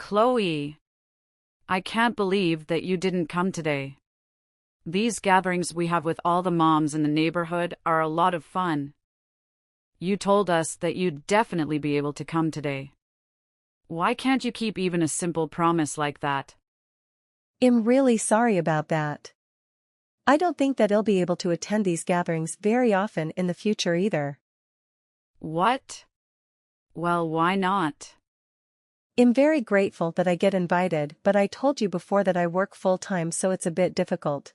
Chloe, I can't believe that you didn't come today. These gatherings we have with all the moms in the neighborhood are a lot of fun. You told us that you'd definitely be able to come today. Why can't you keep even a simple promise like that? I'm really sorry about that. I don't think that I'll be able to attend these gatherings very often in the future either. What? Well, why not? I'm very grateful that I get invited, but I told you before that I work full-time, so it's a bit difficult.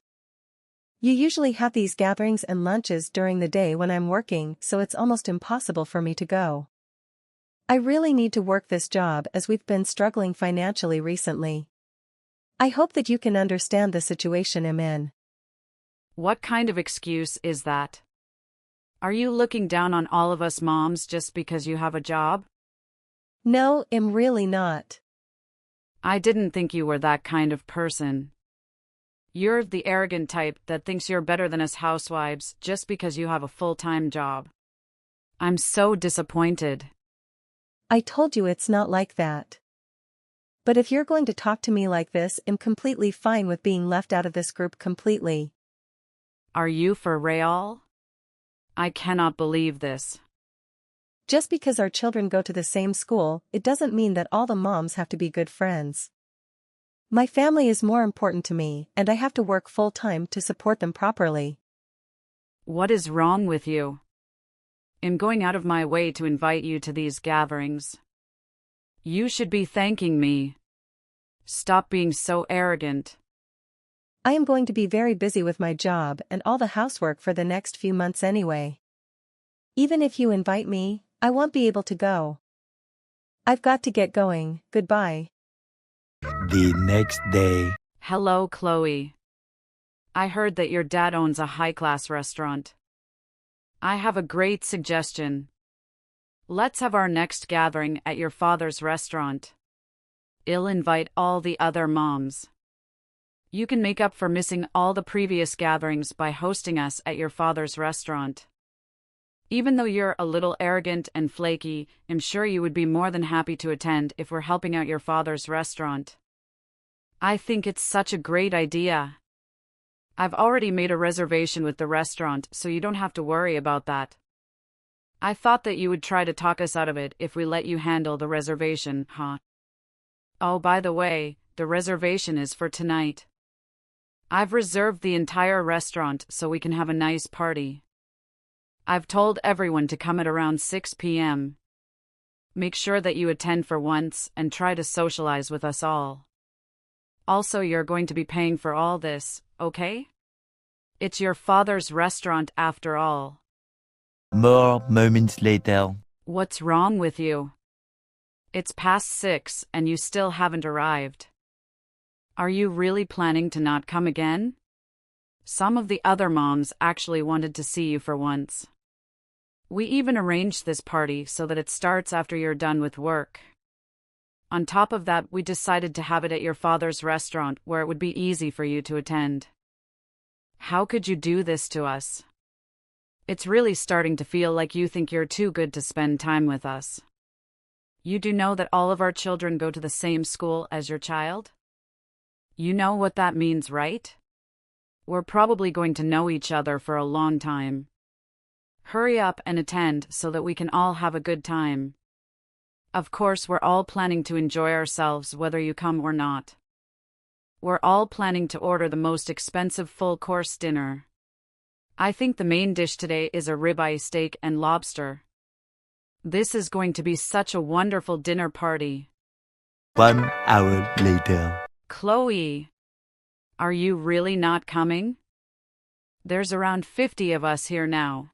You usually have these gatherings and lunches during the day when I'm working, so it's almost impossible for me to go. I really need to work this job as we've been struggling financially recently. I hope that you can understand the situation I'm in. What kind of excuse is that? Are you looking down on all of us moms just because you have a job? No, I'm really not. I didn't think you were that kind of person. You're the arrogant type that thinks you're better than us housewives just because you have a full-time job. I'm so disappointed. I told you it's not like that. But if you're going to talk to me like this, I'm completely fine with being left out of this group completely. Are you for real? I cannot believe this. Just because our children go to the same school, it doesn't mean that all the moms have to be good friends. My family is more important to me, and I have to work full-time to support them properly. What is wrong with you? I'm going out of my way to invite you to these gatherings. You should be thanking me. Stop being so arrogant. I am going to be very busy with my job and all the housework for the next few months anyway. Even if you invite me, I won't be able to go. I've got to get going. Goodbye. The next day. Hello, Chloe. I heard that your dad owns a high-class restaurant. I have a great suggestion. Let's have our next gathering at your father's restaurant. I'll invite all the other moms. You can make up for missing all the previous gatherings by hosting us at your father's restaurant. Even though you're a little arrogant and flaky, I'm sure you would be more than happy to attend if we're helping out your father's restaurant. I think it's such a great idea. I've already made a reservation with the restaurant, so you don't have to worry about that. I thought that you would try to talk us out of it if we let you handle the reservation, huh? Oh, by the way, the reservation is for tonight. I've reserved the entire restaurant so we can have a nice party. I've told everyone to come at around 6 p.m. Make sure that you attend for once and try to socialize with us all. Also, you're going to be paying for all this, okay? It's your father's restaurant after all. More moments later. What's wrong with you? It's past 6 and you still haven't arrived. Are you really planning to not come again? Some of the other moms actually wanted to see you for once. We even arranged this party so that it starts after you're done with work. On top of that, we decided to have it at your father's restaurant where it would be easy for you to attend. How could you do this to us? It's really starting to feel like you think you're too good to spend time with us. You do know that all of our children go to the same school as your child? You know what that means, right? We're probably going to know each other for a long time. Hurry up and attend so that we can all have a good time. Of course, we're all planning to enjoy ourselves whether you come or not. We're all planning to order the most expensive full-course dinner. I think the main dish today is a ribeye steak and lobster. This is going to be such a wonderful dinner party. 1 hour later. Chloe, are you really not coming? There's around 50 of us here now.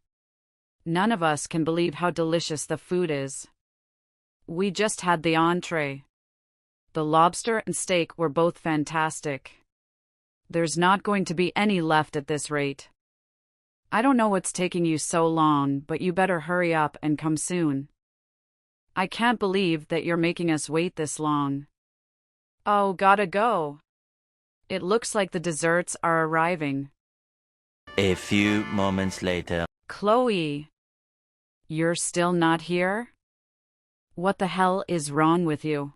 None of us can believe how delicious the food is. We just had the entree. The lobster and steak were both fantastic. There's not going to be any left at this rate. I don't know what's taking you so long, but you better hurry up and come soon. I can't believe that you're making us wait this long. Oh, gotta go. It looks like the desserts are arriving. A few moments later. Chloe, you're still not here? What the hell is wrong with you?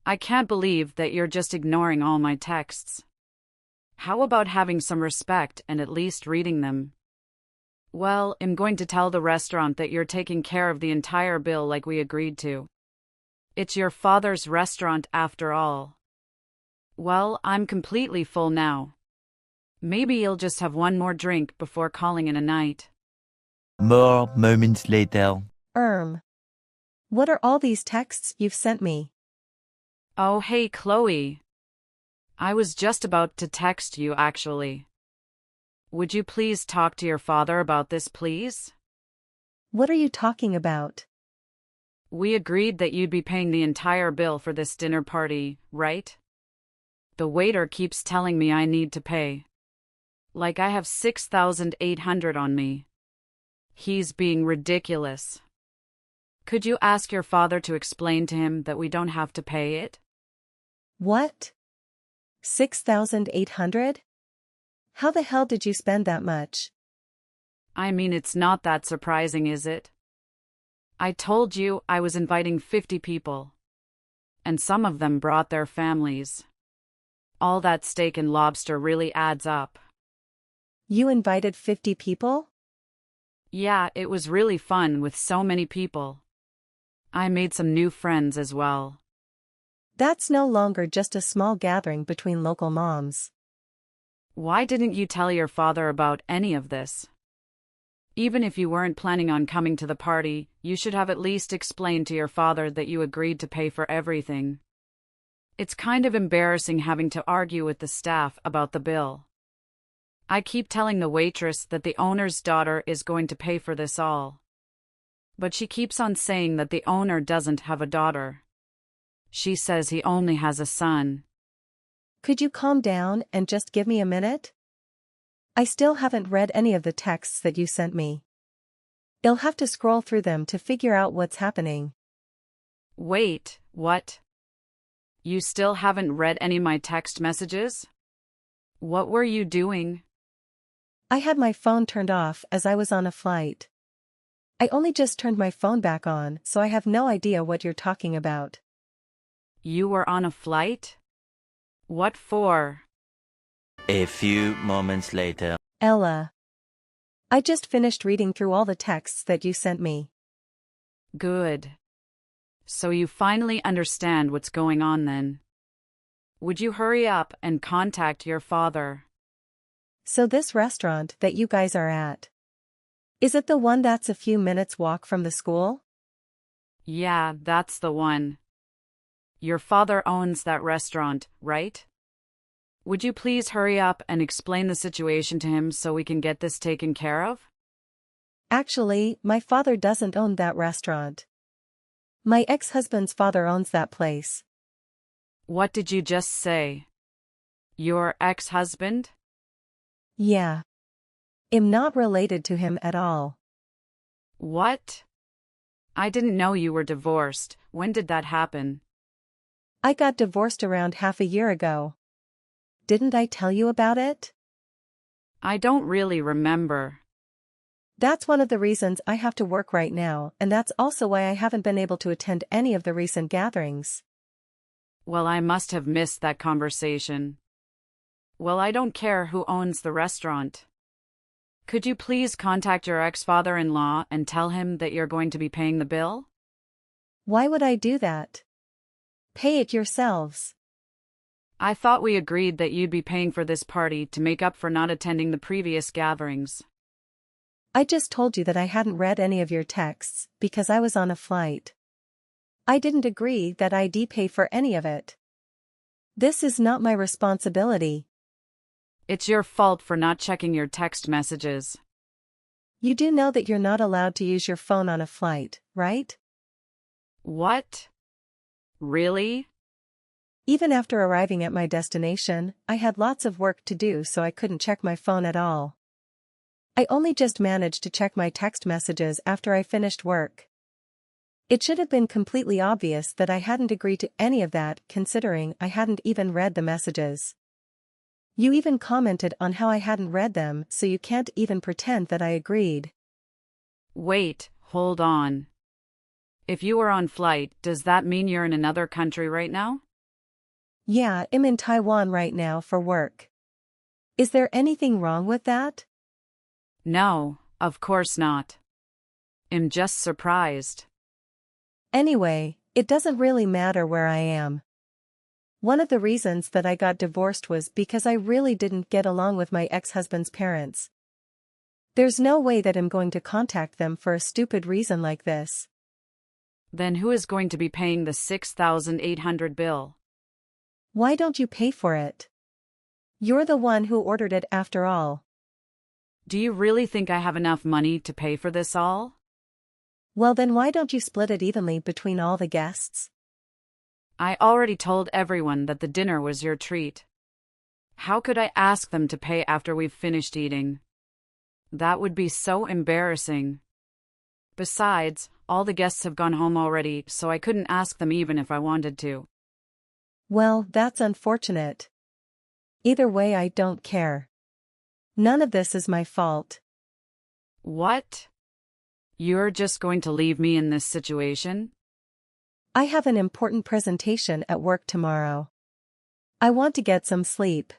I can't believe that you're just ignoring all my texts. How about having some respect and at least reading them? Well, I'm going to tell the restaurant that you're taking care of the entire bill like we agreed to. It's your father's restaurant after all. Well, I'm completely full now. Maybe you'll just have one more drink before calling it a night. More moments later. What are all these texts you've sent me? Oh, hey, Chloe. I was just about to text you, actually. Would you please talk to your father about this, please? What are you talking about? We agreed that you'd be paying the entire bill for this dinner party, right? The waiter keeps telling me I need to pay. Like I have 6,800 on me. He's being ridiculous. Could you ask your father to explain to him that we don't have to pay it? What? 6,800? How the hell did you spend that much? I mean, it's not that surprising, is it? I told you I was inviting 50 people. And some of them brought their families. All that steak and lobster really adds up. You invited 50 people? Yeah, it was really fun with so many people. I made some new friends as well. That's no longer just a small gathering between local moms. Why didn't you tell your father about any of this? Even if you weren't planning on coming to the party, you should have at least explained to your father that you agreed to pay for everything. It's kind of embarrassing having to argue with the staff about the bill. I keep telling the waitress that the owner's daughter is going to pay for this all. But she keeps on saying that the owner doesn't have a daughter. She says he only has a son. Could you calm down and just give me a minute? I still haven't read any of the texts that you sent me. You'll have to scroll through them to figure out what's happening. Wait, what? You still haven't read any of my text messages? What were you doing? I had my phone turned off as I was on a flight. I only just turned my phone back on, so I have no idea what you're talking about. You were on a flight? What for? A few moments later. Ella. I just finished reading through all the texts that you sent me. Good. So you finally understand what's going on then. Would you hurry up and contact your father? So this restaurant that you guys are at, is it the one that's a few minutes walk from the school? Yeah, that's the one. Your father owns that restaurant, right? Would you please hurry up and explain the situation to him so we can get this taken care of? Actually, my father doesn't own that restaurant. My ex-husband's father owns that place. What did you just say? Your ex-husband? Yeah. I'm not related to him at all. What? I didn't know you were divorced. When did that happen? I got divorced around half a year ago. Didn't I tell you about it? I don't really remember. That's one of the reasons I have to work right now, and that's also why I haven't been able to attend any of the recent gatherings. Well, I must have missed that conversation. Well, I don't care who owns the restaurant. Could you please contact your ex-father-in-law and tell him that you're going to be paying the bill? Why would I do that? Pay it yourselves. I thought we agreed that you'd be paying for this party to make up for not attending the previous gatherings. I just told you that I hadn't read any of your texts because I was on a flight. I didn't agree that I'd pay for any of it. This is not my responsibility. It's your fault for not checking your text messages. You do know that you're not allowed to use your phone on a flight, right? What? Really? Even after arriving at my destination, I had lots of work to do, so I couldn't check my phone at all. I only just managed to check my text messages after I finished work. It should have been completely obvious that I hadn't agreed to any of that, considering I hadn't even read the messages. You even commented on how I hadn't read them, so you can't even pretend that I agreed. Wait, hold on. If you were on flight, does that mean you're in another country right now? Yeah, I'm in Taiwan right now for work. Is there anything wrong with that? No, of course not. I'm just surprised. Anyway, it doesn't really matter where I am. One of the reasons that I got divorced was because I really didn't get along with my ex-husband's parents. There's no way that I'm going to contact them for a stupid reason like this. Then who is going to be paying the 6,800 bill? Why don't you pay for it? You're the one who ordered it after all. Do you really think I have enough money to pay for this all? Well then why don't you split it evenly between all the guests? I already told everyone that the dinner was your treat. How could I ask them to pay after we've finished eating? That would be so embarrassing. Besides, all the guests have gone home already, so I couldn't ask them even if I wanted to. Well, that's unfortunate. Either way, I don't care. None of this is my fault. What? You're just going to leave me in this situation? I have an important presentation at work tomorrow. I want to get some sleep.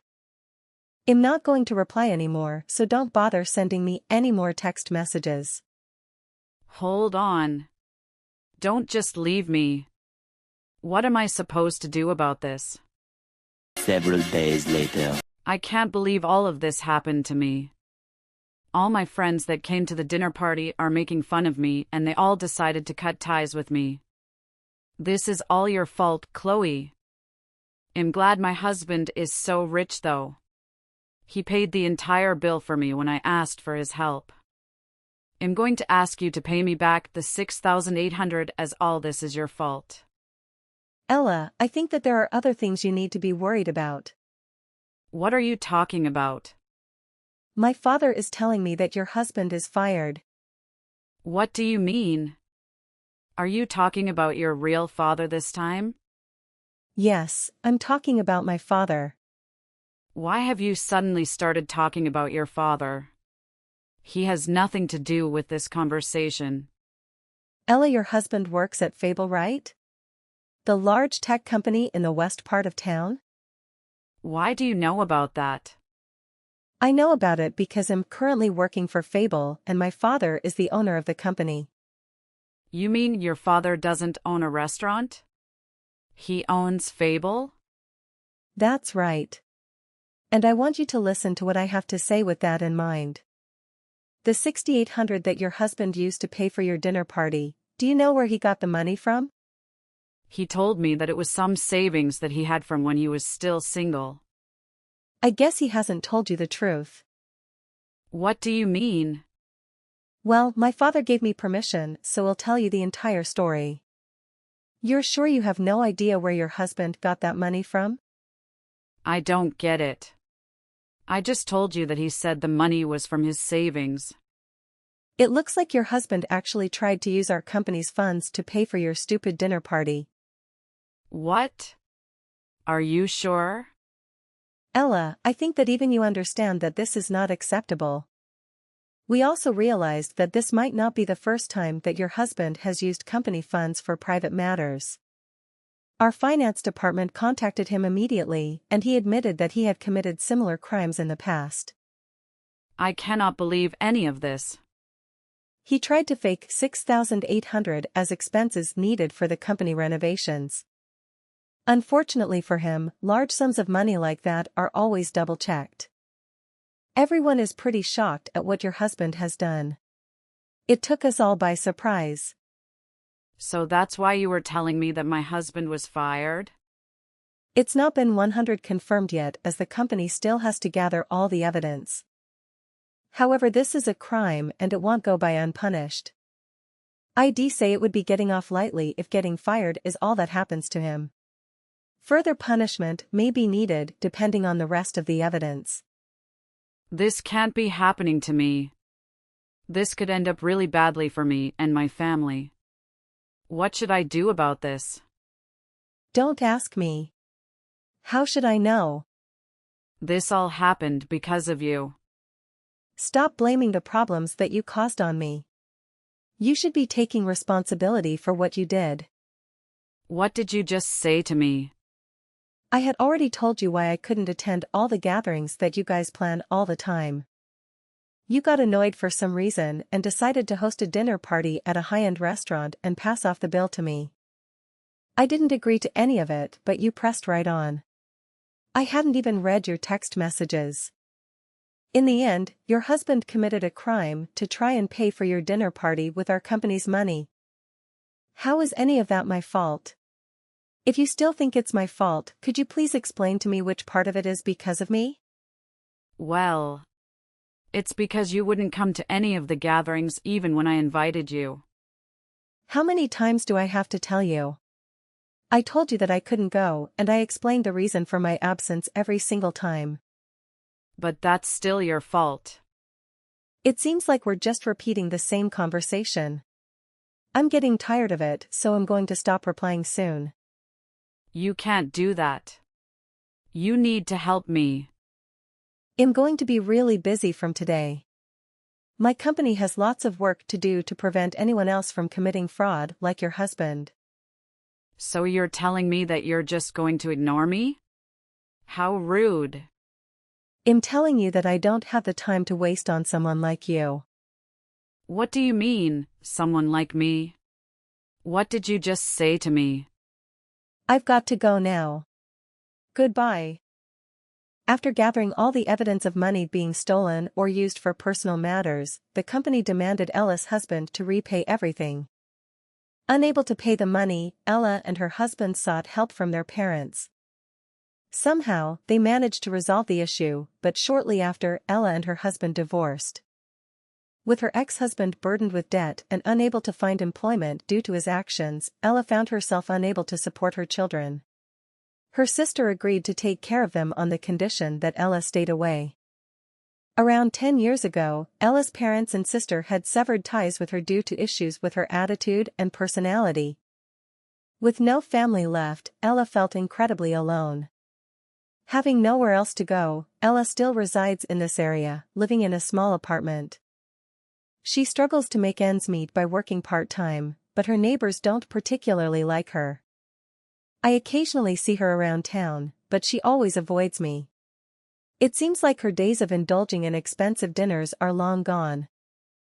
I'm not going to reply anymore, so don't bother sending me any more text messages. Hold on. Don't just leave me. What am I supposed to do about this? Several days later. I can't believe all of this happened to me. All my friends that came to the dinner party are making fun of me, and they all decided to cut ties with me. This is all your fault, Chloe. I'm glad my husband is so rich though. He paid the entire bill for me when I asked for his help. I'm going to ask you to pay me back the 6,800 as all this is your fault. Ella, I think that there are other things you need to be worried about. What are you talking about? My father is telling me that your husband is fired. What do you mean? Are you talking about your real father this time? Yes, I'm talking about my father. Why have you suddenly started talking about your father? He has nothing to do with this conversation. Ella, your husband works at Fable, right? The large tech company in the west part of town? Why do you know about that? I know about it because I'm currently working for Fable and my father is the owner of the company. You mean your father doesn't own a restaurant? He owns Fable? That's right. And I want you to listen to what I have to say with that in mind. The 6,800 that your husband used to pay for your dinner party, do you know where he got the money from? He told me that it was some savings that he had from when he was still single. I guess he hasn't told you the truth. What do you mean? Well, my father gave me permission, so I'll tell you the entire story. You're sure you have no idea where your husband got that money from? I don't get it. I just told you that he said the money was from his savings. It looks like your husband actually tried to use our company's funds to pay for your stupid dinner party. What? Are you sure? Ella, I think that even you understand that this is not acceptable. We also realized that this might not be the first time that your husband has used company funds for private matters. Our finance department contacted him immediately, and he admitted that he had committed similar crimes in the past. I cannot believe any of this. He tried to fake 6,800 as expenses needed for the company renovations. Unfortunately for him, large sums of money like that are always double-checked. Everyone is pretty shocked at what your husband has done. It took us all by surprise. So that's why you were telling me that my husband was fired? It's not been 100% confirmed yet as the company still has to gather all the evidence. However, this is a crime and it won't go by unpunished. I'd say it would be getting off lightly if getting fired is all that happens to him. Further punishment may be needed depending on the rest of the evidence. This can't be happening to me. This could end up really badly for me and my family. What should I do about this? Don't ask me. How should I know? This all happened because of you. Stop blaming the problems that you caused on me. You should be taking responsibility for what you did. What did you just say to me? I had already told you why I couldn't attend all the gatherings that you guys plan all the time. You got annoyed for some reason and decided to host a dinner party at a high-end restaurant and pass off the bill to me. I didn't agree to any of it, but you pressed right on. I hadn't even read your text messages. In the end, your husband committed a crime to try and pay for your dinner party with our company's money. How is any of that my fault? If you still think it's my fault, could you please explain to me which part of it is because of me? Well, it's because you wouldn't come to any of the gatherings even when I invited you. How many times do I have to tell you? I told you that I couldn't go, and I explained the reason for my absence every single time. But that's still your fault. It seems like we're just repeating the same conversation. I'm getting tired of it, so I'm going to stop replying soon. You can't do that. You need to help me. I'm going to be really busy from today. My company has lots of work to do to prevent anyone else from committing fraud like your husband. So you're telling me that you're just going to ignore me? How rude. I'm telling you that I don't have the time to waste on someone like you. What do you mean, someone like me? What did you just say to me? I've got to go now. Goodbye. After gathering all the evidence of money being stolen or used for personal matters, the company demanded Ella's husband to repay everything. Unable to pay the money, Ella and her husband sought help from their parents. Somehow, they managed to resolve the issue, but shortly after, Ella and her husband divorced. With her ex-husband burdened with debt and unable to find employment due to his actions, Ella found herself unable to support her children. Her sister agreed to take care of them on the condition that Ella stayed away. Around 10 years ago, Ella's parents and sister had severed ties with her due to issues with her attitude and personality. With no family left, Ella felt incredibly alone. Having nowhere else to go, Ella still resides in this area, living in a small apartment. She struggles to make ends meet by working part-time, but her neighbors don't particularly like her. I occasionally see her around town, but she always avoids me. It seems like her days of indulging in expensive dinners are long gone.